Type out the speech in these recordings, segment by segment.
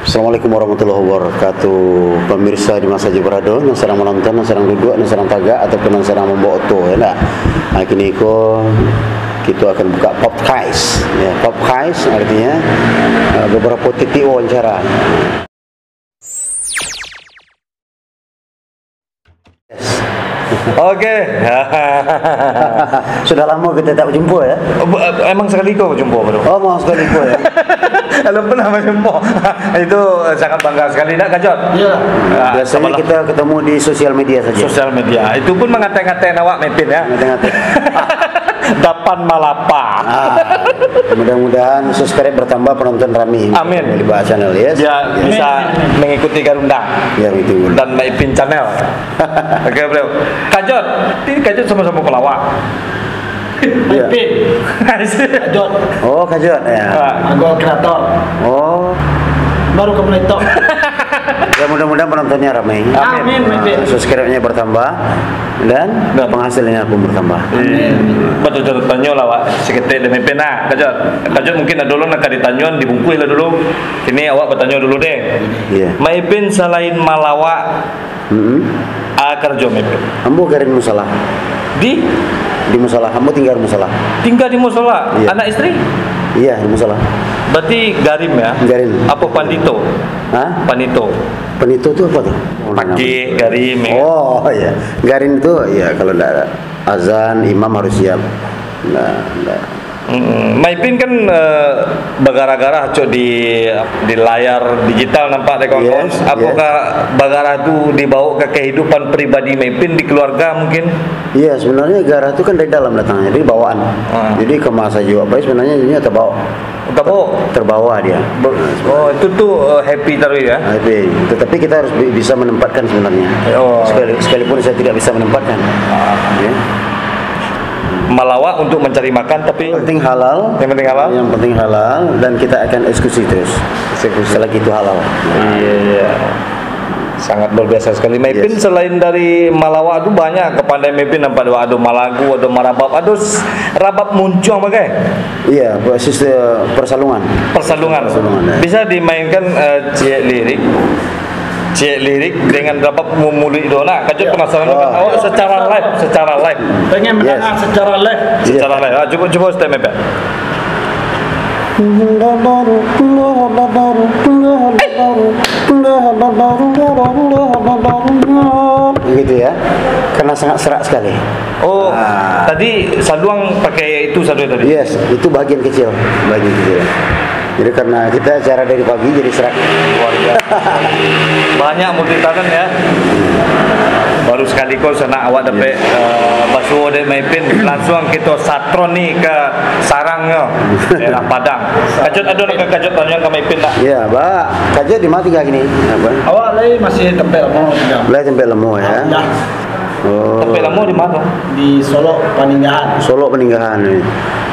Assalamualaikum warahmatullahi wabarakatuh. Pemirsa di masa berada, yang sedang menonton, yang sedang duduk, yang sedang tagak ataupun yang sedang membawa auto, ya tak? Nah, kini kita akan buka podcast. Ya, podcast artinya beberapa titik wawancara. Oke. Sudah lama kita tak berjumpa ya? Emang sekali kau berjumpa baru? Oh, mau sekali ya? Kalau pernah berjumpa. Itu sangat bangga sekali, tak Kak Jod? Iya. Biasanya kita ketemu di sosial media saja. Sosial media. Itu pun mengatai-ngatai awak mepin ya. Mengatai-ngatai. Dapan malapa. Mudah-mudahan subscribe bertambah, penonton rame. Amin. Di Bah Channel ya. Ya, bisa mengikuti Garunda. Ya, itu. Dan Maipin Channel. Oke, bro. Kak Jod, ini Kak Jod sama-sama pelawak. Maipin. Kak Jod. Oh, Kak Jod ya. Aku kreator. Oh, Baru ke Meletok. ya mudah-mudahan penontonnya ramai. Amin. Subscribe-nya bertambah dan penghasilannya pun bertambah. Betul tanya lah Wak, seketik demi pena. Kak Jod mungkin ada dulu nak ditanyakan dibungkui lah dulu. Kini awak bertanya dulu deh. Iya. Maipin selain malawak, kerja Maipin. Ambo garin musalah. Di musalah, ambo tinggal di musalah. tinggal di musola. Iya. Anak istri? Iya, di musalah. Berarti garim ya? Garim. Apa pandito? Hah? Panito. Penito itu apa tuh? Pagi garim ya. Oh, iya. Garin itu ya kalau ada azan imam harus siap. Nah. Maipin kan bagara-gara cok di layar digital nampak deh kawan. Yes, Apakah bagara itu dibawa ke kehidupan pribadi Maipin di keluarga mungkin? Iya, sebenarnya garah itu kan dari dalam datangnya, dari bawaan. Jadi ke masa jiwa baik sebenarnya ini terbawa. Terbawa dia. Oh, itu tuh happy terus ya. Tapi, tetapi kita harus bisa menempatkan sebenarnya. Oh. Sekalipun saya tidak bisa menempatkan. Ya. Melawak untuk mencari makan tapi Yang penting halal. Yang penting halal dan kita akan eksekusi terus. Selagi itu halal. Iya. Sangat luar biasa sekali. Maipin selain dari malawak itu banyak kepandaian Maipin nampak ada malagu, ada marabab, ada rabab muncung bagai. Iya, sistem persalungan. Persalungan. Ya. Bisa dimainkan cek lirik dengan rabab memulih dona. Kajut penasaran kan awak secara live. Pengen mendengar secara live. Secara live. Coba step Maipin. Begitu ya, karena sangat serak sekali. Oh, tadi saluang pakai itu tadi. Yes, itu bagian kecil. Jadi karena kita acara dari pagi jadi serak. Luar biasa. Banyak multitalent ya. Baru sekali kau sana awak dapat basuh dari Maipin langsung kita satron nih ke sarangnya daerah Padang. Kajut ada nak kajut tanya ke Maipin tak? Iya, Pak. Kajut di mana tinggal gini? Apa? Awak lagi masih tempat lama tinggal. Lah tempat lemu ya. Ya, Oh. Tempat lama di mana? di Solo Paninggahan. Solo Peninggahan ni.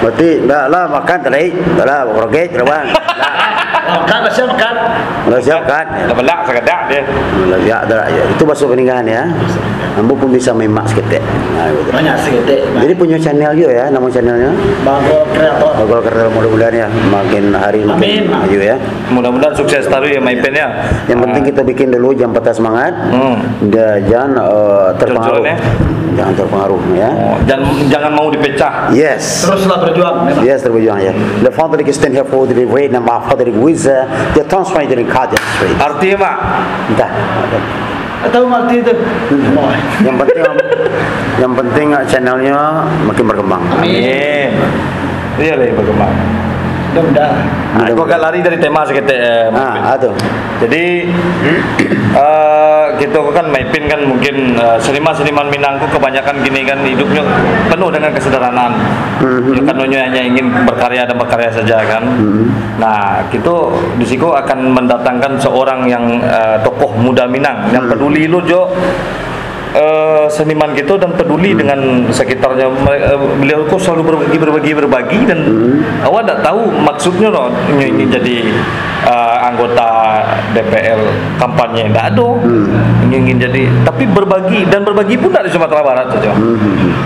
Berarti dah lah makan tadi. Dah lah roget terbang. Makan, siap makan. Dah siap kan? Dah belak sekedak dia. Ya, dah ya. Itu basuh Peninggahan ya. Ambo pun bisa memak seketek. Nah, gitu. Banyak seketik. Jadi punya channel juga ya, nama channelnya. Bago kreator. Kalau kerja mudah-mudahan ya makin hari makin Amin. maju ya. Mudah-mudahan sukses terus ya Maipin ya. Yang penting kita bikin dulu jam patah semangat. Jangan terpengaruh. Jol-jolnya? Jangan terpengaruh ya. Oh, jangan mau dipecah. Yes. Teruslah berjuang. Memang. Yes, terberjuang ya. The father is stand here for the way and my father is the transfer in card. Artinya Mak, Entah. Tahu arti itu? Yang penting channelnya makin berkembang. amin. Iya lah bagaimana. Mudah-mudahan. Aku agak lari dari tema seketik. Aduh. Jadi gitu kan Maipin kan mungkin seniman-seniman Minangku kebanyakan gini kan hidupnya penuh dengan kesederhanaan. Ya kan hanya ingin berkarya dan berkarya saja kan. Nah, gitu di situ akan mendatangkan seorang yang tokoh muda Minang yang peduli lu Jo. Seniman gitu dan peduli dengan sekitarnya. Beliau kok selalu berbagi dan awak tak tahu maksudnya loh ingin jadi anggota DPL kampanye enggak ada. Ingin jadi, tapi berbagi pun tidak di Sumatera Barat saja.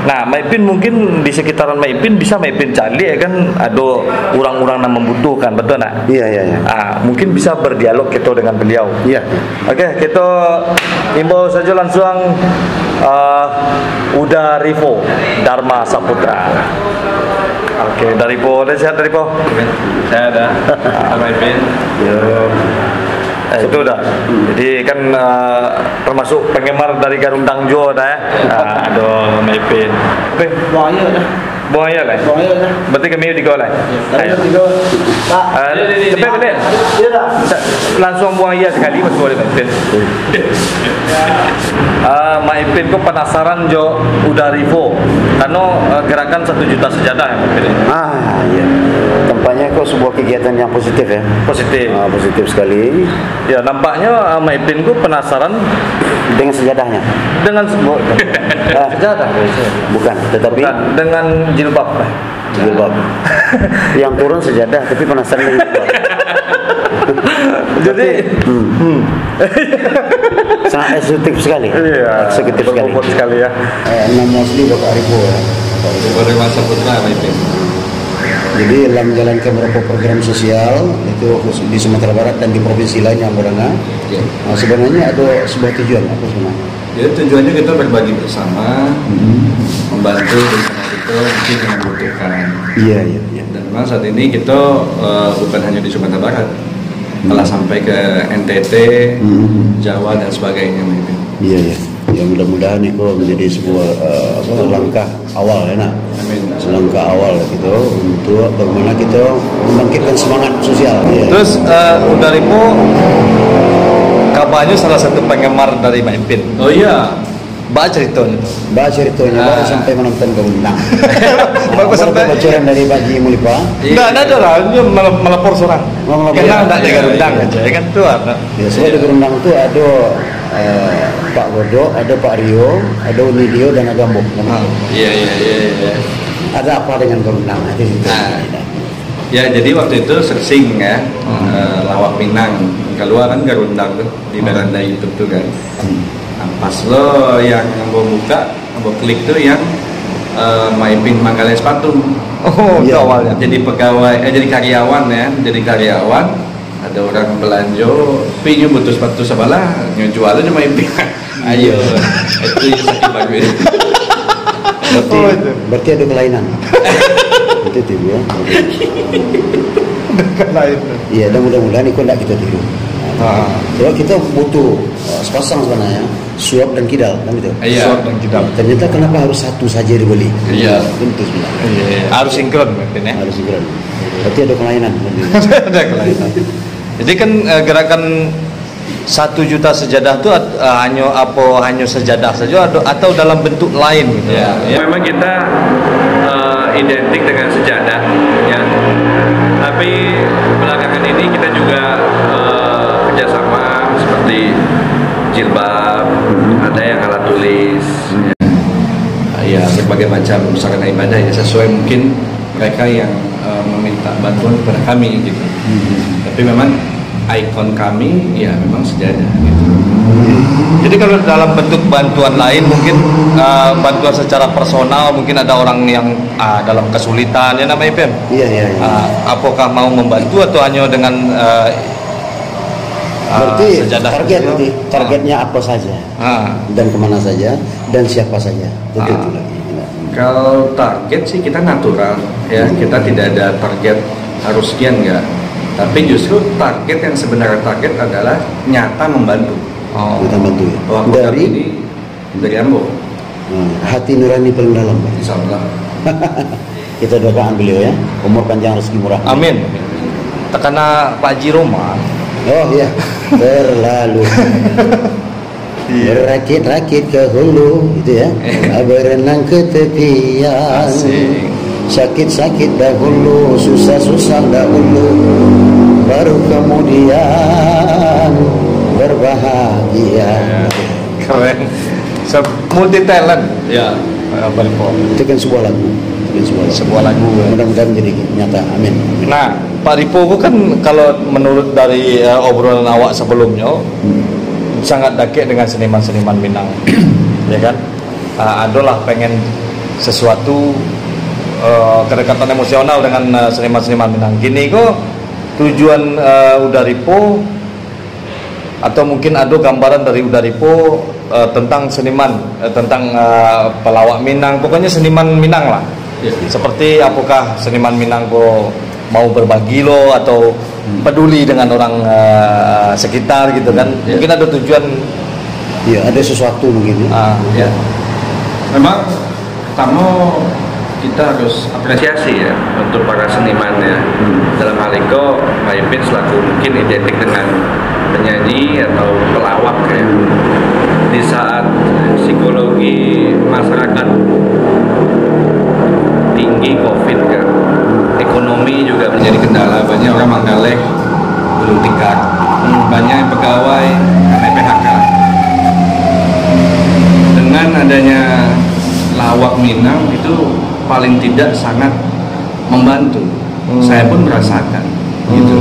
Nah, Maipin mungkin di sekitaran Maipin bisa Maipin cari ya kan, ada orang-orang yang membutuhkan, betul nak? Iya. Mungkin bisa berdialog kita dengan beliau. Iya. Oke, kita imbau saja langsung Uda Rivo Dharma Saputra. Oke, dari Po, udah sehat dari Po? Saya ada sama Ipin. Itu udah. Jadi kan termasuk penggemar dari Garundang Jo dah. Aduh, Maipin. Buaya dah. Buaya lah. Buaya dah. Berarti kami di lah. Tadi tiga. Pak. Cepat balik. Iya dah. Langsung buaya sekali masuk boleh Maipin. Maipin kok penasaran Jo Uda Rivo karena gerakan 1 juta sejadah ya Maipin. Iya. Tampaknya kok sebuah kegiatan yang positif ya. Positif. Positif sekali. Ya, nampaknya Maipin ku penasaran Dengan sejadahnya. dengan sebuah sejadah. Bukan, tetapi Bukan, dengan jilbab. jilbab. Yang turun sejadah, tapi penasaran dengan jilbab. Jadi Sangat eksekutif sekali. iya, Eksekutif sekali. berbobot sekali ya. Nama asli Bapak Rivo ya. Dharma Saputra sama Ipin. Jadi dalam menjalankan beberapa program sosial itu di Sumatera Barat dan di provinsi lain yang berada. Sebenarnya ada sebuah tujuan apa sebenarnya? Jadi tujuannya kita berbagi bersama, membantu bersama kita mungkin yang membutuhkan. Iya. Dan memang saat ini kita bukan hanya di Sumatera Barat, malah sampai ke NTT, Jawa dan sebagainya. Iya. Ya mudah-mudahan itu menjadi sebuah langkah awal ya nak. Amin. Langkah awal gitu untuk bagaimana kita membangkitkan semangat sosial. Ya. Terus Uda Rivo kabarnya salah satu penggemar dari Maipin. Oh iya, Baca ceritanya tuh. Bahas ceritanya baru sampai menonton Garundang. Baru sampai bocoran dari Pak Ji Mulipa. Enggak ada lah, dia melapor seorang. Melapor. Kenal enggak di Iya, Garundang iya. aja, ya kan tuh ada. Ya, soalnya di Garundang itu ada Pak Godo, ada Pak Rio, ada Unidio dan ada Mbok. iya. Ada apa dengan Garundang? Itu situ. Ya jadi waktu itu searching ya, lawak Minang, keluar kan Garundang tuh di beranda YouTube tuh kan. Nah, pas lo yang mau buka, mau klik tuh yang Maipin Manggarai Sepatu. Oh, itu Iya. awalnya. Jadi pegawai, jadi karyawan ya, jadi karyawan. Ada orang belanja, pinyu butuh sepatu sebelah, jualnya cuma Maipin. Ayo, itu yang sakit bagus. Berarti ada kelainan. Itu ya. Iya, dan mudah-mudahan itu tidak kita tiru. Kalau kita butuh sepasang sebenarnya, suap dan kidal kan itu. Iya. Suap dan kidal. Ternyata kenapa harus satu saja dibeli? Iya. Tentu sebenarnya. Iya, harus sinkron Maipin ya. Harus segera. Berarti ada kelainan. Ada kelainan. Jadi kan gerakan 1 juta sejadah itu hanya sejadah saja atau dalam bentuk lain gitu. Ya, memang kita identik dengan sejadah ya. Tapi belakangan ini kita juga kerjasama seperti jilbab, ada yang alat tulis, ya berbagai macam sarana ibadah ya sesuai mungkin mereka yang meminta bantuan kepada kami gitu. Tapi memang ikon kami ya memang sejadah gitu. Jadi kalau dalam bentuk bantuan lain mungkin bantuan secara personal, mungkin ada orang yang dalam kesulitan ya namanya Pem. Iya. Apakah mau membantu atau hanya dengan Berarti sejadah target itu? nanti targetnya apa saja dan kemana saja dan siapa saja. Tentu itu lagi. Kalau target sih kita natural ya, kita tidak ada target harus sekian enggak. Tapi justru target yang sebenarnya target adalah nyata membantu. Kita bantu ya. Bahwa program Dari ini dari Ambo, hati nurani paling dalam. Pak. insya Allah. Kita doakan beliau ya, umur panjang rezeki murah. Amin. Karena Pak Haji Roma. Oh iya, terlalu berakit-rakit ke hulu gitu ya, berenang ke tepian. Asik. Sakit-sakit dahulu, susah-susah dahulu, baru kemudian berbahagia. Keren. Multi talent. Ya, Itu kan sebuah lagu. Sebuah lagu. Mudah-mudahan menjadi nyata. Amin. Nah, Pak Ripo itu kan kalau menurut dari obrolan awak sebelumnya sangat dekat dengan seniman-seniman Minang, ya kan? Adalah pengen sesuatu kedekatan emosional dengan seniman-seniman Minang. Gini kok tujuan Udaripo atau mungkin ada gambaran dari Udaripo tentang seniman, tentang pelawak Minang, pokoknya seniman Minang lah. Seperti apakah seniman Minang kok mau berbagi lo atau peduli dengan orang sekitar gitu kan? Mungkin ada tujuan. Ya, ada sesuatu mungkin. Ya. Memang pertama kita harus apresiasi ya untuk para seniman ya. Dalam hal itu Maipin selaku mungkin identik dengan penyanyi atau pelawak ya. Di saat psikologi masyarakat tinggi COVID kan, ekonomi juga menjadi kendala, banyak orang manggalek belum tikar, banyak pegawai karena PHK. Dengan adanya lawak Minang itu paling tidak sangat membantu. Saya pun merasakan gitu.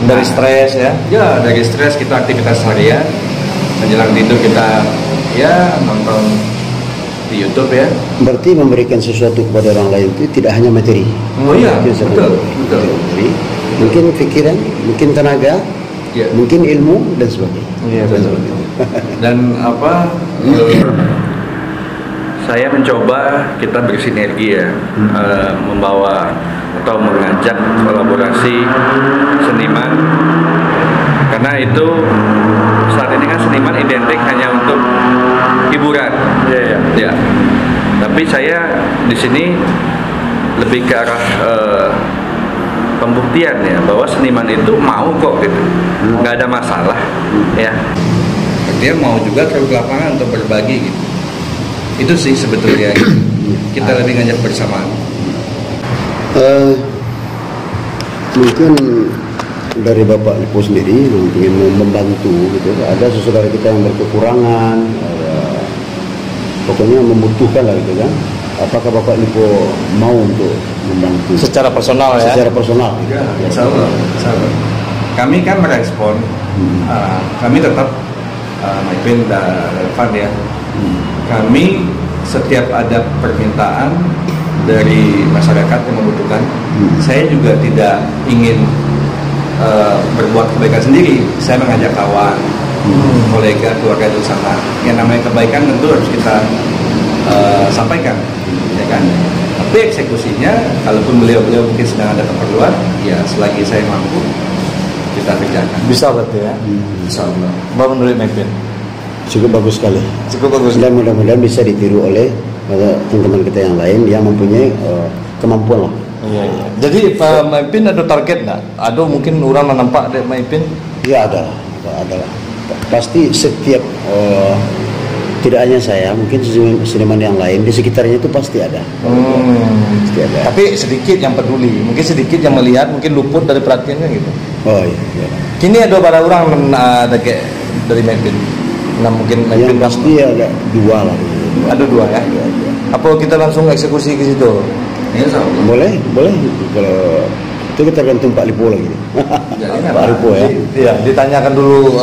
Dari stres ya? Ya, dari stres kita aktivitas harian, menjelang tidur kita ya nonton di YouTube ya. Berarti memberikan sesuatu kepada orang lain itu tidak hanya materi. Oh iya, Mungkin betul. materi, mungkin pikiran, mungkin tenaga, Ya. mungkin ilmu dan sebagainya. Iya betul. Dan saya mencoba kita bersinergi ya, membawa atau mengajak kolaborasi seniman, karena itu saat ini kan seniman identik hanya untuk hiburan. Ya. Tapi saya di sini lebih ke arah pembuktian ya, bahwa seniman itu mau kok gitu, nggak ada masalah ya. Dia mau juga ke lapangan untuk berbagi gitu. Itu sih sebetulnya kita lebih ngajak bersamaan. Mungkin dari Bapak Lipo sendiri ingin membantu gitu. Ada saudara kita yang berkekurangan, pokoknya membutuhkan lah gitu kan. Apakah Bapak Lipo mau untuk membantu Secara personal ya? secara personal? Ya, insya Allah. Kami kan merespon, kami tetap Maipin dan relevan ya. Kami setiap ada permintaan dari masyarakat yang membutuhkan, saya juga tidak ingin berbuat kebaikan sendiri. Saya mengajak kawan, kolega, keluarga di sana. Yang namanya kebaikan tentu harus kita sampaikan, ya kan. Tapi eksekusinya, kalaupun beliau-beliau mungkin sedang ada keperluan, ya selagi saya mampu kita kerjakan. Bisa berarti ya? Insya Allah. Mbak menurut Maipin? Cukup bagus sekali. Cukup bagus. Dan mudah-mudahan bisa ditiru oleh teman-teman kita yang lain yang mempunyai kemampuan lah. Iya. Jadi Pak Maipin ada target nggak? Ada mungkin orang nampak dari Maipin? Ya ada lah. Pasti setiap tidak hanya saya, mungkin seniman yang lain di sekitarnya itu pasti ada. Pasti ada. Tapi sedikit yang peduli, mungkin sedikit yang melihat, mungkin luput dari perhatiannya gitu. Oh iya. Kini ada para orang ada kayak dari Maipin. Nah mungkin Yang Maipin pasti ada dua lah. ada dua ya. Apa kita langsung eksekusi ke situ? Insya Allah. Boleh. Kalau itu kita tergantung Pak Lipo lagi. Jadi Pak Lipo ya. Iya, ditanyakan dulu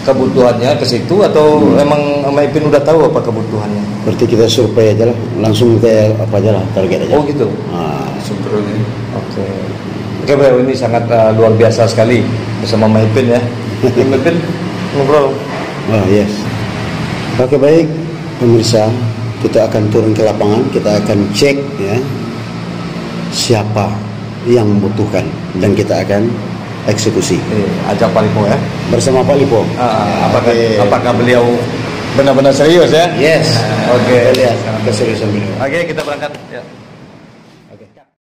kebutuhannya ke situ atau emang Maipin udah tahu apa kebutuhannya? Berarti kita survei aja lah, langsung kita apa aja lah, target aja. Oh gitu. Nah, Sempurna. Oke. Oke bro, ini sangat luar biasa sekali bersama Maipin ya. Maipin ngobrol. oh yes. Oke baik, pemirsa, kita akan turun ke lapangan, kita akan cek ya siapa yang membutuhkan dan kita akan eksekusi Ajak Pak Lipo ya. bersama Pak Lipo. Apakah beliau benar-benar serius ya? Yes. Oke. Kita lihat keseriusan beliau. Oke, kita berangkat. Ya.